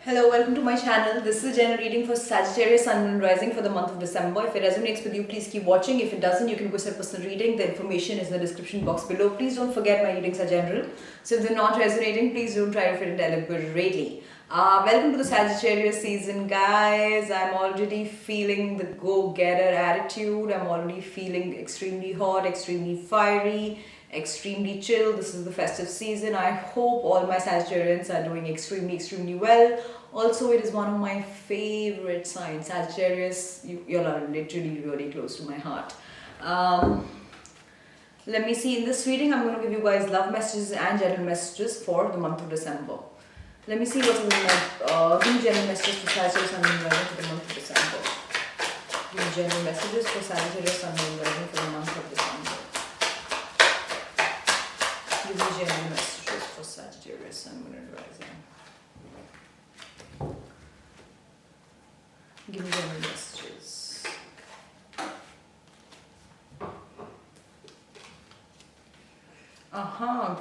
Hello, welcome to my channel. This is a general reading for Sagittarius Sun Moon Rising for the month of December. If it resonates with you, please keep watching. If it doesn't, you can go set personal reading. The information is in the description box below. Please don't forget my readings are general. So if they're not resonating, please don't try to fit it deliberately. Welcome to the Sagittarius season, guys. I'm already feeling the go-getter attitude. I'm already feeling extremely hot, extremely fiery, extremely chill. This is the festive season. I hope all my Sagittarians are doing extremely well. Also, it is one of my favorite signs. Sagittarius, you all are literally really close to my heart. Let me see. In this reading, I'm going to give you guys love messages and general messages for the month of December. Let me see what's in my give me general messages for Sagittarius Sun Moon Rising for the month of December. Give me general messages for Sagittarius Sun Moon Rising for the month of December. Give me general messages for Sagittarius Sun Moon Rising. Give me general messages.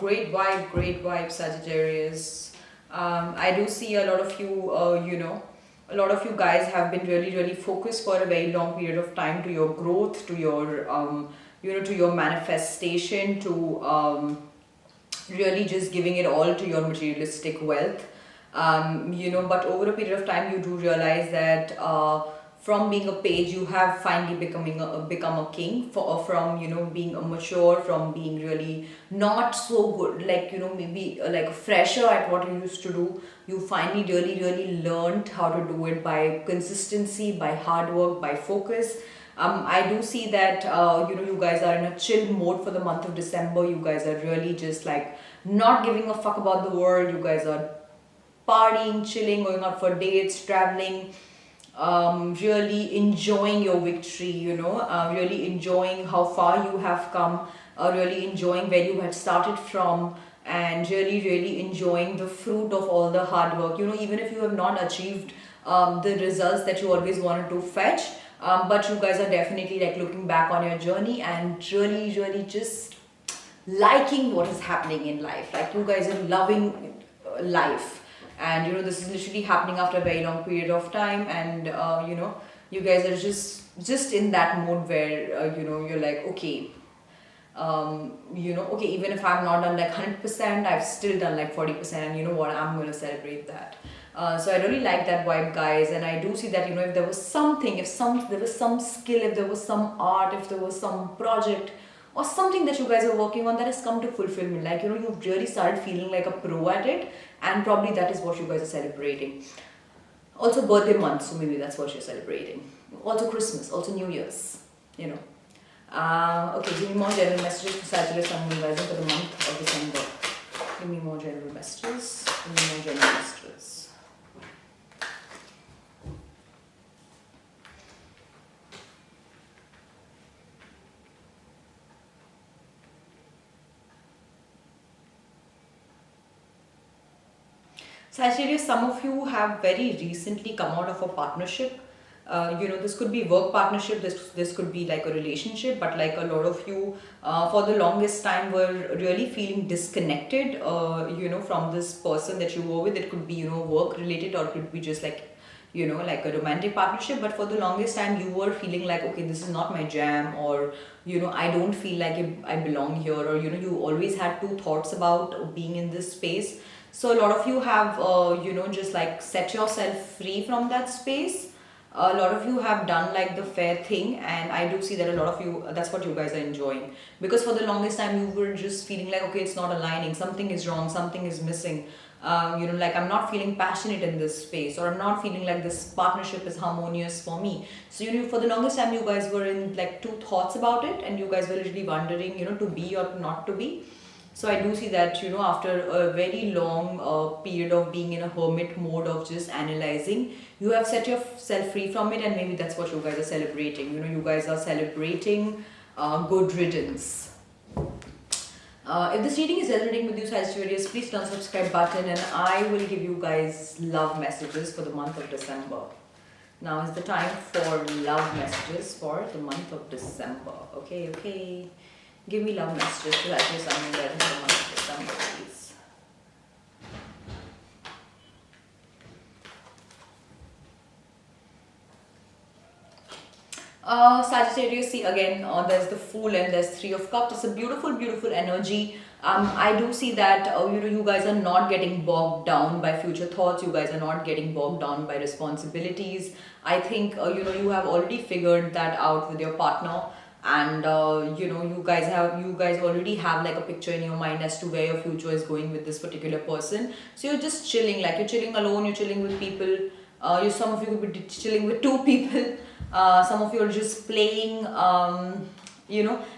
Great vibe, Sagittarius. I do see a lot of you, a lot of you guys have been really focused for a very long period of time to your growth, to your, to your manifestation, to really just giving it all to your materialistic wealth. But over a period of time, you do realize that from being a page, you have finally become a king. From being a mature, from being really not so good, like maybe like a fresher at what you used to do. You finally really learned how to do it by consistency, by hard work, by focus. I do see that you guys are in a chill mode for the month of December. You guys are really just like not giving a fuck about the world. You guys are partying, chilling, going out for dates, traveling, really enjoying your victory, really enjoying how far you have come, really enjoying where you had started from, and really enjoying the fruit of all the hard work. Even if you have not achieved the results that you always wanted to fetch, but you guys are definitely like looking back on your journey and really just liking what is happening in life. Like you guys are loving life, and this is literally happening after a very long period of time, and you guys are just in that mode where you're like, okay, okay, even if I've not done like 100%, I've still done like 40%, and you know what, I'm going to celebrate that. So I really like that vibe, guys, and I do see that if there was something, there was some skill, if there was some art, if there was some project or something that you guys are working on that has come to fulfillment, like you've really started feeling like a pro at it, and probably that is what you guys are celebrating. Also birthday month, so maybe that's what you're celebrating. Also Christmas, also New Year's, okay, give me more general messages for Sagittarius Sun Moon Rising for the month of December. Give me more general messages. Give me more general messages. Sagittarius, some of you have very recently come out of a partnership. This could be work partnership, this could be like a relationship, but like a lot of you for the longest time were really feeling disconnected from this person that you were with. It could be work related, or it could be just like like a romantic partnership, but for the longest time you were feeling like, okay, this is not my jam, or I don't feel like I belong here, or you always had two thoughts about being in this space. So a lot of you have just like set yourself free from that space. A lot of you have done like the fair thing, and I do see that a lot of you, that's what you guys are enjoying, because for the longest time you were just feeling like, okay, it's not aligning, something is wrong, something is missing. Like I'm not feeling passionate in this space, or I'm not feeling like this partnership is harmonious for me. So for the longest time you guys were in like two thoughts about it, and you guys were literally wondering to be or not to be. So I do see that after a very long period of being in a hermit mode of just analyzing, you have set yourself free from it, and maybe that's what you guys are celebrating. You guys are celebrating good riddance. If this reading is resonating with you, Sagittarius, please turn the subscribe button, and I will give you guys love messages for the month of December. Now is the time for love messages for the month of December. Okay. Give me love messages to Sagittarius Sun Moon Rising for the month of December, please. Sagittarius, see again, there's the Fool and there's Three of Cups. It's a beautiful, beautiful energy. I do see that you guys are not getting bogged down by future thoughts. You guys are not getting bogged down by responsibilities. I think you have already figured that out with your partner, and you guys already have like a picture in your mind as to where your future is going with this particular person. So you're just chilling, like you're chilling alone. You're chilling with people. Some of you could be chilling with two people. Some of you are just playing.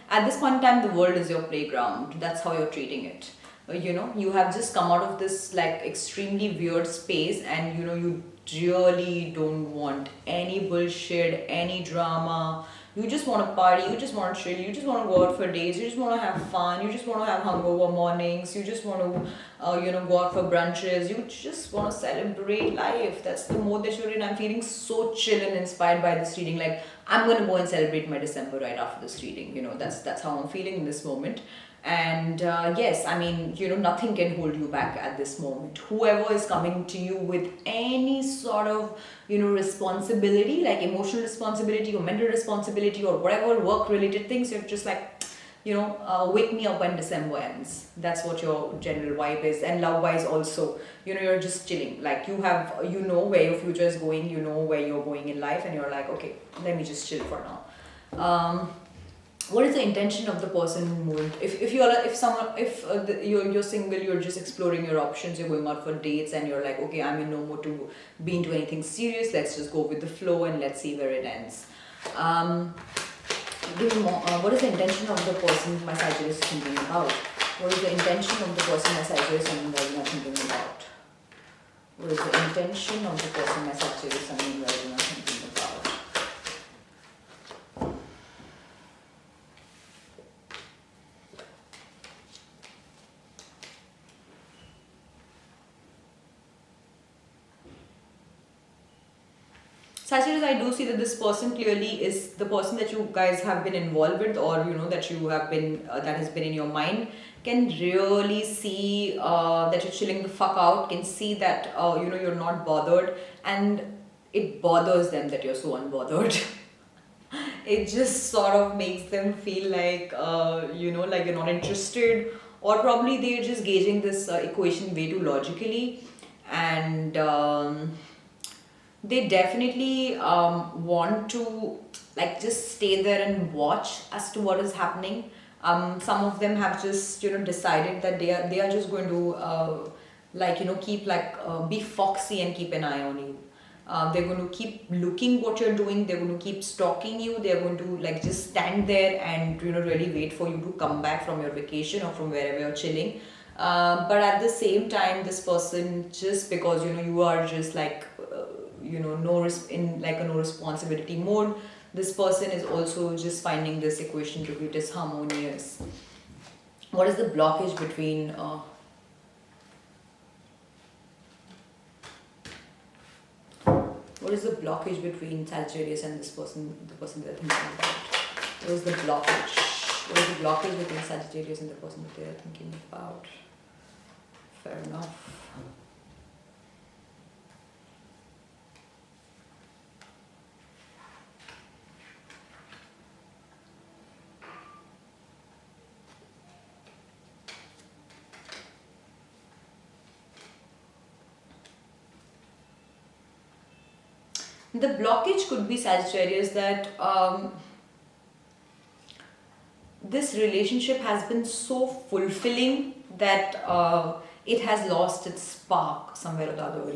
At this point in time, the world is your playground. That's how you're treating it. You have just come out of this like extremely weird space, and you really don't want any bullshit, any drama. You just want to party, you just want to chill, you just want to go out for days, you just want to have fun, you just want to have hungover mornings, you just want to, go out for brunches, you just want to celebrate life. That's the mode that you're in. I'm feeling so chill and inspired by this reading. Like, I'm going to go and celebrate my December right after this reading. That's how I'm feeling in this moment. And yes, I mean, nothing can hold you back at this moment. Whoever is coming to you with any sort of, responsibility, like emotional responsibility or mental responsibility or whatever work related things, you're just like, wake me up when December ends. That's what your general vibe is. And love wise also, you're just chilling. Like you know where your future is going, you know where you're going in life, and you're like, okay, let me just chill for now. What is the intention of the person moving? If you're single, you're just exploring your options, you're going out for dates, and you're like, okay, I'm in no mood to be into anything serious, let's just go with the flow and let's see where it ends. Give me more. What is the intention of the person my Sagittarius is thinking about? What is the intention of the person my Sagittarius and Virgin are thinking about? What is the intention of the person my Sagittarius and Virgin are thinking about? Sagittarius, I do see that this person clearly is the person that you guys have been involved with, or that you have been that has been in your mind. Can really see that you're chilling the fuck out. Can see that you're not bothered, and it bothers them that you're so unbothered. It just sort of makes them feel like like you're not interested, or probably they're just gauging this equation way too logically, and. They definitely want to like just stay there and watch as to what is happening. Some of them have just decided that they are just going to keep be foxy and keep an eye on you. They're going to keep looking what you're doing. They're going to keep stalking you. They're going to like just stand there and really wait for you to come back from your vacation or from wherever you're chilling. But at the same time, this person, just because you are just like in like a no responsibility mode, this person is also just finding this equation to be disharmonious. What is the blockage between what is the blockage between Sagittarius and this person, the person they're thinking about? What is the blockage? What is the blockage between Sagittarius and the person that they're thinking about? Fair enough. The blockage could be Sagittarius that this relationship has been so fulfilling that it has lost its spark somewhere or the other.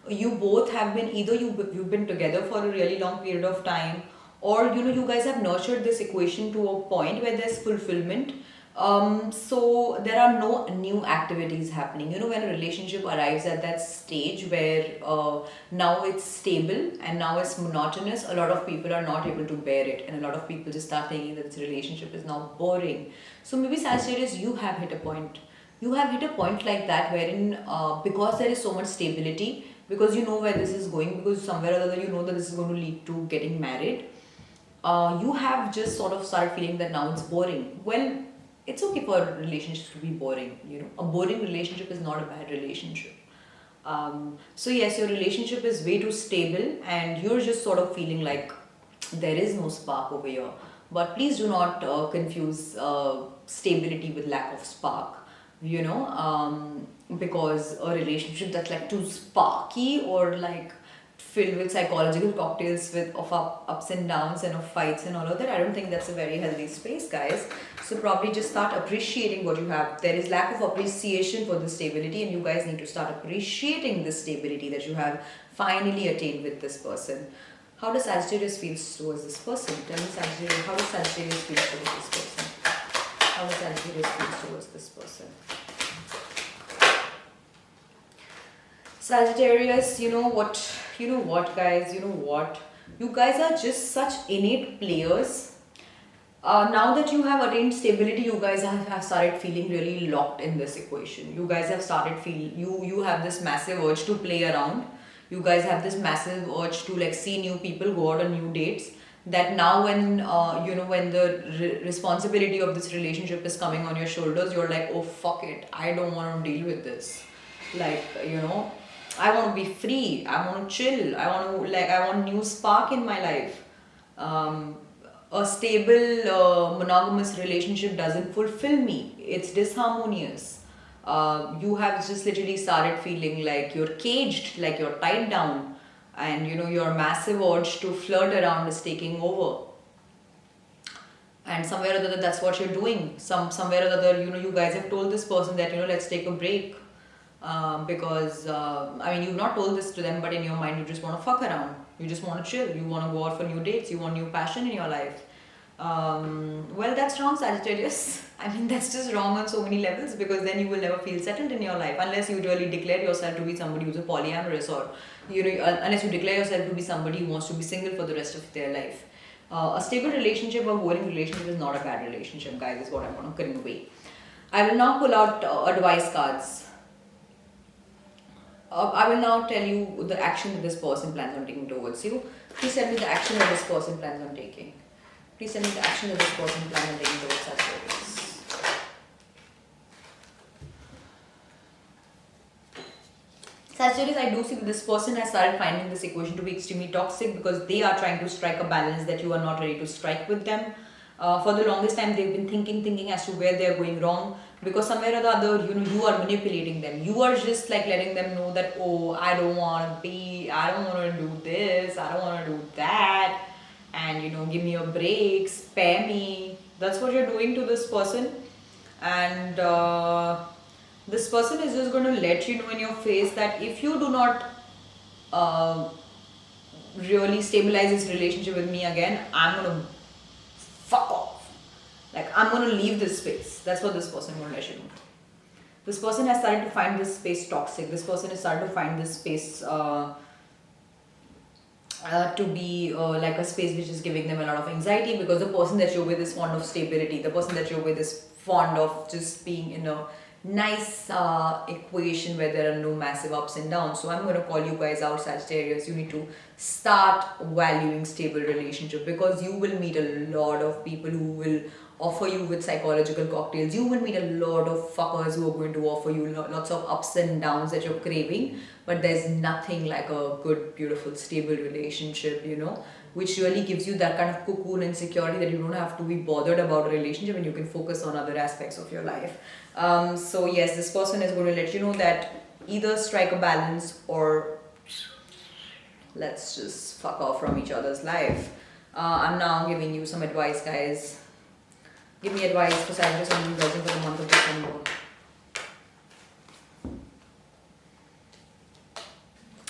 You both have been either you've been together for a really long period of time, or you guys have nurtured this equation to a point where there's fulfillment. So there are no new activities happening. When a relationship arrives at that stage where now it's stable and now it's monotonous, a lot of people are not able to bear it, and a lot of people just start thinking that this relationship is now boring. So maybe Sagittarius, you have hit a point. You have hit a point like that wherein because there is so much stability, because you know where this is going, because somewhere or other you know that this is going to lead to getting married, you have just sort of started feeling that now it's boring. Well, it's okay for relationships to be boring. A boring relationship is not a bad relationship. So yes, your relationship is way too stable, and you're just sort of feeling like there is no spark over here. But please do not confuse stability with lack of spark, you know, because a relationship that's like too sparky or like filled with psychological cocktails with of ups and downs and of fights and all of that, I don't think that's a very healthy space, guys. So probably just start appreciating what you have. There is lack of appreciation for the stability, and you guys need to start appreciating the stability that you have finally attained with this person. How does Sagittarius feel towards this person? Tell me, Sagittarius, how does Sagittarius feel towards this person? How does Sagittarius feel towards this person? Sagittarius, you know what, guys, you know what? You guys are just such innate players. Now that you have attained stability, you guys have started feeling really locked in this equation. You guys have started feeling, you have this massive urge to play around. You guys have this massive urge to like see new people, go out on new dates. That now when when the responsibility of this relationship is coming on your shoulders, you're like, oh fuck it, I don't want to deal with this. Like, I want to be free. I want to chill. I want new spark in my life. Um, a stable monogamous relationship doesn't fulfill me. It's disharmonious. You have just literally started feeling like you're caged, like you're tied down, and your massive urge to flirt around is taking over. And somewhere or the other, that's what you're doing. Somewhere or the other, you guys have told this person that let's take a break, because I mean, you've not told this to them, but in your mind you just want to fuck around, you just want to chill, you want to go out for new dates, you want new passion in your life. Well, that's wrong, Sagittarius. I mean, that's just wrong on so many levels, because then you will never feel settled in your life unless you really declare yourself to be somebody who's a polyamorous, or unless you declare yourself to be somebody who wants to be single for the rest of their life. A stable relationship or boring relationship is not a bad relationship, guys, is what I want to convey. I will now pull out advice cards. I will now tell you the action that this person plans on taking towards you. Please tell me the action that this person plans on taking. Please tell me the action that this person plans on taking towards Sagittarius. Sagittarius, I do see that this person has started finding this equation to be extremely toxic, because they are trying to strike a balance that you are not ready to strike with them. For the longest time, they've been thinking as to where they're going wrong, because somewhere or the other, you are manipulating them. You are just like letting them know that, oh, I don't want to do this, I don't want to do that, and give me a break, spare me. That's what you're doing to this person. And this person is just going to let you know in your face that if you do not uh, really stabilize this relationship with me again, I'm going to fuck off. Like, I'm going to leave this space. That's what this person will let you know. This person has started to find this space toxic. This person has started to find this space to be like a space which is giving them a lot of anxiety, because the person that you're with is fond of stability. The person that you're with is fond of just being in a nice equation where there are no massive ups and downs. So I'm going to call you guys out, Sagittarius. You need to start valuing stable relationship, because you will meet a lot of people who will offer you with psychological cocktails. You will meet a lot of fuckers who are going to offer you lots of ups and downs that you're craving, but there's nothing like a good, beautiful, stable relationship, which really gives you that kind of cocoon and security that you don't have to be bothered about a relationship, and you can focus on other aspects of your life. So yes, this person is going to let you know that either strike a balance, or let's just fuck off from each other's life. I'm now giving you some advice, guys. Give me advice for Sagittarius and Virgin for the month of December.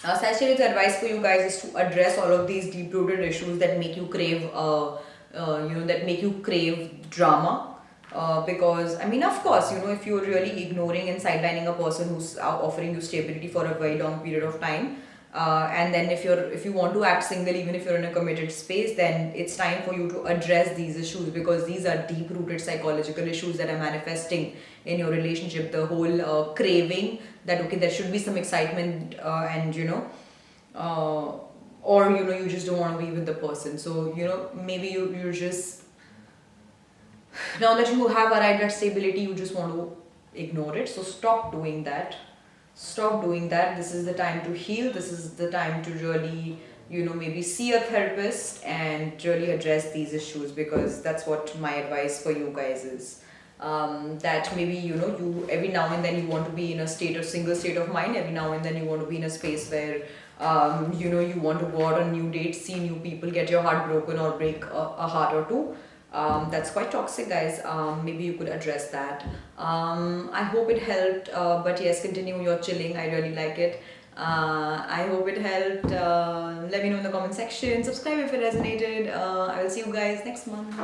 Sagittarius, advice for you guys is to address all of these deep-rooted issues that make you crave, that make you crave drama. Because I mean, of course, if you're really ignoring and sidelining a person who's offering you stability for a very long period of time, and then if you want to act single, even if you're in a committed space, then it's time for you to address these issues, because these are deep-rooted psychological issues that are manifesting in your relationship. The whole craving that, okay, there should be some excitement, and or you just don't want to be with the person. So maybe you're just, now that you have arrived at stability, you just want to ignore it. So stop doing that. Stop doing that. This is the time to heal. This is the time to really maybe see a therapist and really address these issues, because that's what my advice for you guys is. That maybe you every now and then you want to be in a single state of mind. Every now and then you want to be in a space where you want to go out on new dates, see new people, get your heart broken, or break a heart or two. That's quite toxic, guys. Maybe you could address that. I hope it helped. But yes, continue your chilling. I really like it. I hope it helped. Let me know in the comment section. Subscribe if it resonated. I will see you guys next month.